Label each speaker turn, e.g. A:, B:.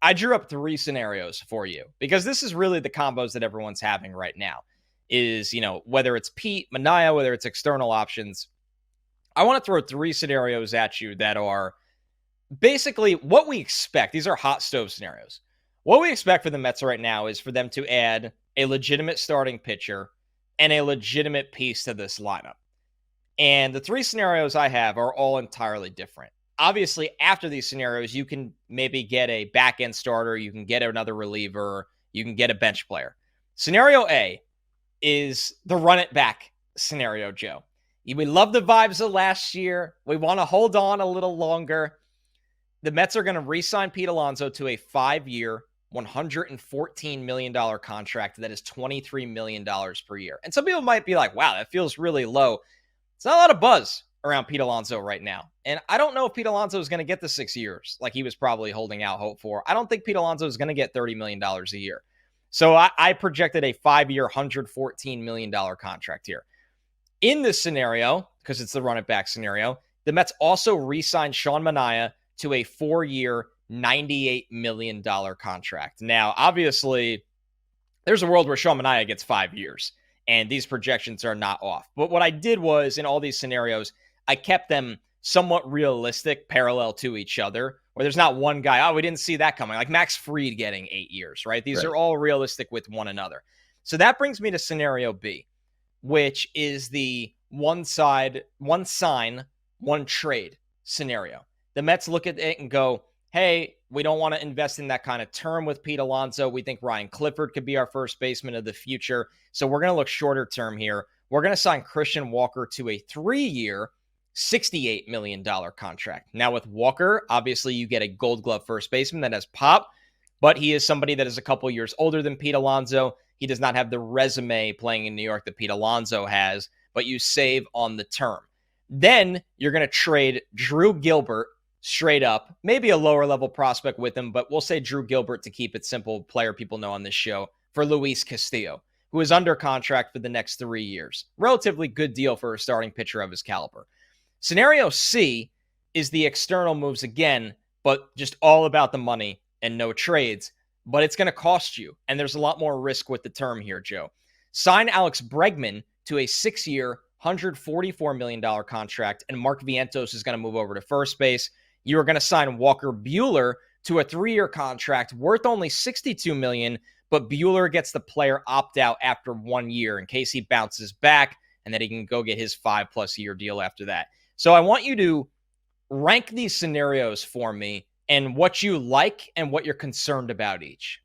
A: I drew up 3 scenarios for you because this is really the combos that everyone's having right now is, whether it's Pete, Manaea, whether it's external options. I want to throw 3 scenarios at you that are basically what we expect. These are hot stove scenarios. What we expect for the Mets right now is for them to add a legitimate starting pitcher and a legitimate piece to this lineup. And the 3 scenarios I have are all entirely different. Obviously, after these scenarios, you can maybe get a back end starter, you can get another reliever, you can get a bench player. Scenario A is the run it back scenario, Joe. We love the vibes of last year. We want to hold on a little longer. The Mets are going to re-sign Pete Alonso to a 5-year, $114 million contract that is $23 million per year. And some people might be like, wow, that feels really low. It's not a lot of buzz around Pete Alonso right now. And I don't know if Pete Alonso is going to get the 6 years like he was probably holding out hope for. I don't think Pete Alonso is going to get $30 million a year. So I projected a 5-year, $114 million contract here. In this scenario, because it's the run it back scenario, the Mets also re-signed Sean Manaea to a 4-year, $98 million contract. Now, obviously, there's a world where Sean Manaea gets 5 years, and these projections are not off. But what I did was, in all these scenarios, I kept them somewhat realistic, parallel to each other, where there's not one guy, we didn't see that coming, like Max Fried getting 8 years, right? These are all realistic with one another. So that brings me to scenario B, which is the one sign, one trade scenario. The Mets look at it and go, hey, we don't want to invest in that kind of term with Pete Alonso. We think Ryan Clifford could be our first baseman of the future. So we're going to look shorter term here. We're going to sign Christian Walker to a 3-year, $68 million contract. Now with Walker, obviously you get a Gold Glove first baseman that has pop, but he is somebody that is a couple years older than Pete Alonso. He does not have the resume playing in New York that Pete Alonso has, but you save on the term. Then you're going to trade Drew Gilbert straight up, maybe a lower level prospect with him, but we'll say Drew Gilbert to keep it simple, player people know on this show, for Luis Castillo, who is under contract for the next 3 years. Relatively good deal for a starting pitcher of his caliber. Scenario C is the external moves again, but just all about the money and no trades. But it's going to cost you, and there's a lot more risk with the term here, Joe. Sign Alex Bregman to a 6-year, $144 million contract, and Mark Vientos is going to move over to first base. You are going to sign Walker Buehler to a 3-year contract worth only $62 million, but Buehler gets the player opt-out after 1 year in case he bounces back, and then he can go get his 5+ year deal after that. So I want you to rank these scenarios for me and what you like and what you're concerned about each.